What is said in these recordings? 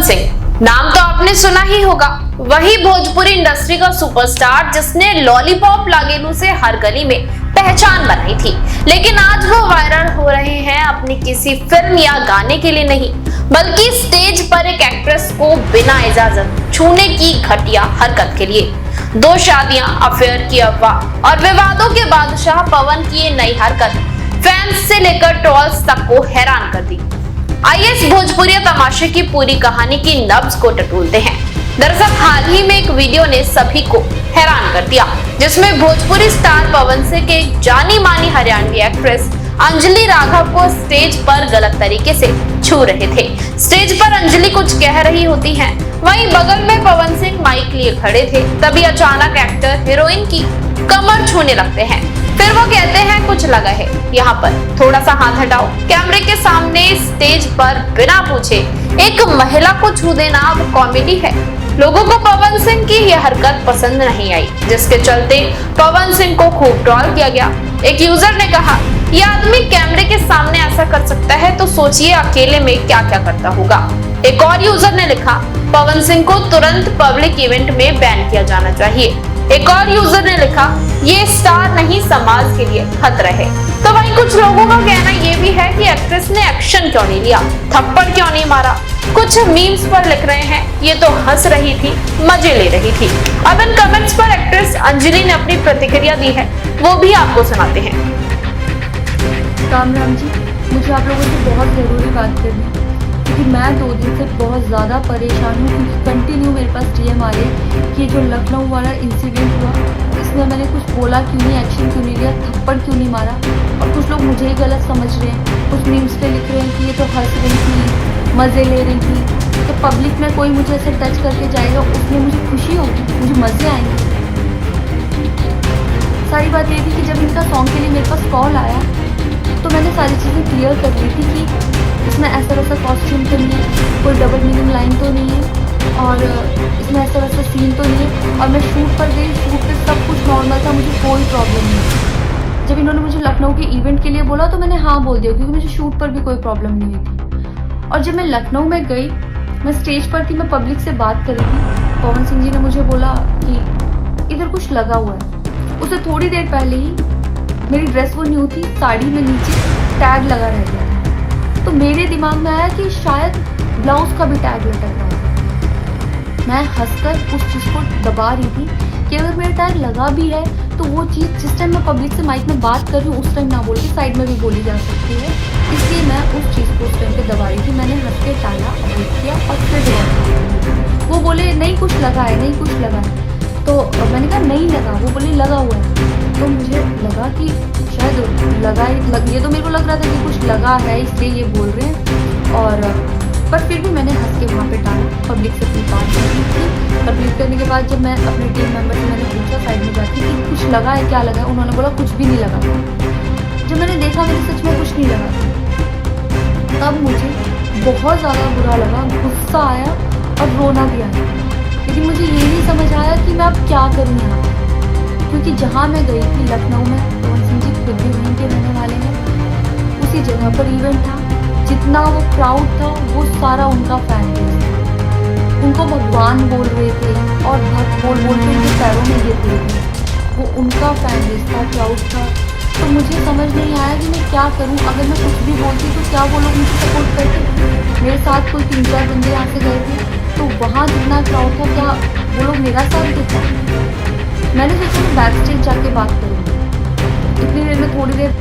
पवन सिंह नाम तो आपने सुना ही होगा, वही भोजपुरी इंडस्ट्री का सुपरस्टार जिसने लॉलीपॉप लागेलू से हर गली में पहचान बनाई थी। लेकिन आज वो वायरल हो रहे हैं अपनी किसी फिल्म या गाने के लिए नहीं, बल्कि स्टेज पर एक एक्ट्रेस को बिना इजाजत छूने की घटिया हरकत के लिए। 2 शादियां, अफेयर की अफवाह और विवादों के बादशाह पवन की ये नई हरकत फैंस से लेकर ट्रोल्स तक को हैरान कर दी। आइए इस भोजपुरी तमाशे की पूरी कहानी की नब्ज को टटोलते हैं। दरअसल हाल ही में एक वीडियो ने सभी को हैरान कर दिया, जिसमें भोजपुरी स्टार पवन सिंह के जानी मानी हरियाणवी एक्ट्रेस अंजलि राघव को स्टेज पर गलत तरीके से छू रहे थे। स्टेज पर अंजलि कुछ कह रही होती हैं, वहीं बगल में पवन सिंह माइक लिए खड़े थे। तभी अचानक एक्टर हीरोइन की कमर छूने लगते हैं। फिर वो कहते हैं कुछ लगा है, यहाँ पर थोड़ा सा हाथ हटाओ। कैमरे के सामने स्टेज पर बिना पूछे एक महिला को छू देना अब कॉमेडी है। लोगों को पवन सिंह की यह हरकत पसंद नहीं आई, जिसके चलते पवन सिंह को खूब ट्रोल किया गया। एक यूजर ने कहा, यह आदमी कैमरे के सामने ऐसा कर सकता है तो सोचिए अकेले में क्या क्या करता होगा। एक और यूजर ने लिखा, पवन सिंह को तुरंत पब्लिक इवेंट में बैन किया जाना चाहिए। एक और यूजर ने लिखा, ये स्टार नहीं समाज के लिए खतरा है। तो वहीं कुछ लोगों का कहना ये भी है कि एक्ट्रेस ने एक्शन क्यों नहीं लिया, थप्पड़ क्यों नहीं मारा। कुछ मीम्स पर लिख रहे हैं, ये तो हंस रही थी, मजे ले रही थी। अब इन कमेंट्स पर एक्ट्रेस अंजलि ने अपनी प्रतिक्रिया दी है, वो भी आपको सुनाते हैं। राम जी, मुझे आप लोगों से बहुत ज़रूरी बात करनी है, क्योंकि मैं 2 दिन से बहुत ज़्यादा परेशान हूँ। क्योंकि कंटिन्यू मेरे पास डीएम आ रहे हैं कि जो लखनऊ वाला इंसिडेंट हुआ, इसमें मैंने कुछ बोला क्यों नहीं, एक्शन क्यों नहीं लिया, थप्पड़ क्यों नहीं मारा। और कुछ लोग मुझे ही गलत समझ रहे हैं, कुछ मीम्स पे लिख रहे हैं कि ये तो हंस रही थी, मज़े ले रही थी। तो पब्लिक में कोई मुझे ऐसे टच करके जाएगा, उसमें मुझे खुशी होगी, मुझे मज़े आएंगे। सारी बात ये थी कि जब इनका सॉन्ग के लिए मेरे पास कॉल आया तो मैंने सारी चीज़ें क्लियर कर ली थी कि इसमें ऐसा वैसा कॉस्ट्यूम तो नहीं है, कोई डबल मीनिंग लाइन तो नहीं है, और इसमें ऐसा वैसा सीन तो नहीं है। और मैं शूट पर गई, शूट पर सब कुछ नॉर्मल था, मुझे कोई प्रॉब्लम नहीं। जब इन्होंने मुझे लखनऊ के इवेंट के लिए बोला तो मैंने हाँ बोल दिया, क्योंकि मुझे शूट पर भी कोई प्रॉब्लम नहीं हुई थी। और जब मैं लखनऊ में गई, मैं स्टेज पर थी, मैं पब्लिक से बात कर रही थी। पवन सिंह जी ने मुझे बोला कि इधर कुछ लगा हुआ है। उससे थोड़ी देर पहले ही मेरी ड्रेस वो न्यू थी, साड़ी में नीचे टैग लगा रह गया था। तो मेरे दिमाग में आया कि शायद ब्लाउज का भी टैग लटक रहा है। मैं हंसकर उस चीज़ को दबा रही थी कि अगर मेरा टैग लगा भी है तो वो चीज़ जिस टाइम मैं पब्लिक से माइक में बात कर रही हूँ उस टाइम ना बोल के साइड में भी बोली जा सकती है, इसलिए मैं उस चीज़ को उस टाइम पे दबा रही थी। मैंने हंस के टाला, अवॉइड किया और फिर जवाब। वो बोले नहीं कुछ लगा है, नहीं कुछ लगा है। तो मैंने कहा नहीं लगा। वो बोले लगा हुआ है। तो मुझे लगा कि शायद लगा ये तो मेरे को लग रहा था कि कुछ लगा है, इसलिए ये बोल रहे हैं। और पर फिर भी मैंने हंस के वहाँ पे टाला, पब्लिक से अपनी बात की थी। और बात करने के बाद जब मैं अपने टीम मेंबर से मैंने पूछा साइड में जाके कि कुछ लगा है, क्या लगा है, उन्होंने बोला कुछ भी नहीं लगा। जब मैंने देखा मेरे सच में कुछ नहीं लगा, तब मुझे बहुत ज़्यादा बुरा लगा, गुस्सा आया और रोना भी आया। लेकिन मुझे ये नहीं समझ आया कि मैं अब क्या करूँ यहाँ, क्योंकि जहाँ मैं गई थी लखनऊ में, पवन सिंह जी खुद भी वहीं के रहने वाले हैं, उसी जगह पर इवेंट था। जितना वो क्राउड था वो सारा उनका फैन बेस था। उनको भगवान बोल रहे थे और भक्त बोल के उनके पैरों में गिर रहे थे। वो उनका फैन बेस था, क्राउड था। तो मुझे समझ नहीं आया कि मैं क्या करूँ। अगर मैं कुछ भी बोलती तो क्या वो लोग मुझे सपोर्ट करते। मेरे साथ कोई 3-4 बंदे यहाँ से गए थे, तो वहाँ जितना क्राउड था, क्या वो लोग मेरा साथ देता। मैंने सोचा मैं बैक स्टेज जाके बात करूँगी। इतनी देर में थोड़ी देर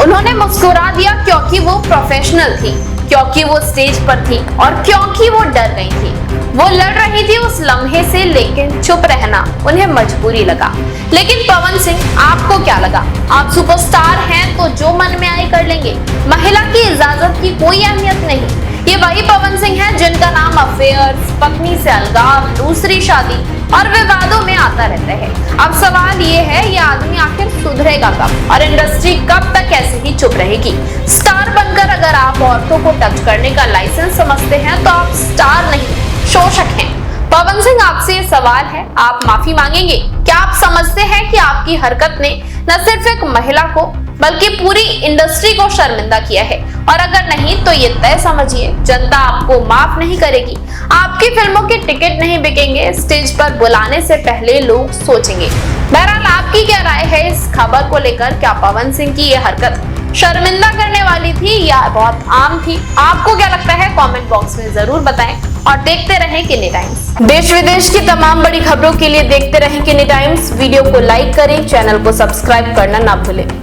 उन्होंने मुस्कुरा दिया, क्योंकि वो प्रोफेशनल थी, क्योंकि वो स्टेज पर थी और क्योंकि वो डर गई थी। वो लड़ रही थी उस लम्हे से, लेकिन चुप रहना उन्हें मजबूरी लगा। लेकिन पवन सिंह, आपको क्या लगा? आप सुपरस्टार हैं तो जो मन में आए कर लेंगे। महिला की इजाजत की कोई अहमियत नहीं। ये वही पवन सिंह हैं जिनका नाम अफेयर्स, पत्नी से अलगाव, दूसरी शादी और विवादों में आता रहता है। अब सवाल ये है, ये आदमी आखिर सुधरेगा कब और इंडस्ट्री कब तक ऐसे ही चुप रहेगी? स्टार बनकर अगर आप औरतों को टच करने का लाइसेंस समझते हैं तो आप स्टार नहीं, शोषक हैं। पवन सिंह, आपसे ये सवाल है, आप माफी मांगेंगे? क्या आप समझते हैं कि आपकी हरकत ने न सिर्फ एक महिला को बल्कि पूरी इंडस्ट्री को शर्मिंदा किया है। और अगर नहीं तो ये तय समझिए, जनता आपको माफ नहीं करेगी। आपकी फिल्मों के टिकट नहीं बिकेंगे, स्टेज पर बुलाने से पहले लोग सोचेंगे। बहरहाल आपकी क्या राय है इस खबर को लेकर? क्या पवन सिंह की ये हरकत शर्मिंदा करने वाली थी या बहुत आम थी? आपको क्या लगता है कमेंट बॉक्स में जरूर बताएं और देखते रहें किन्नी टाइम्स। देश विदेश की तमाम बड़ी खबरों के लिए देखते रहें किन्नी टाइम्स। वीडियो को लाइक करें, चैनल को सब्सक्राइब करना ना भूलें।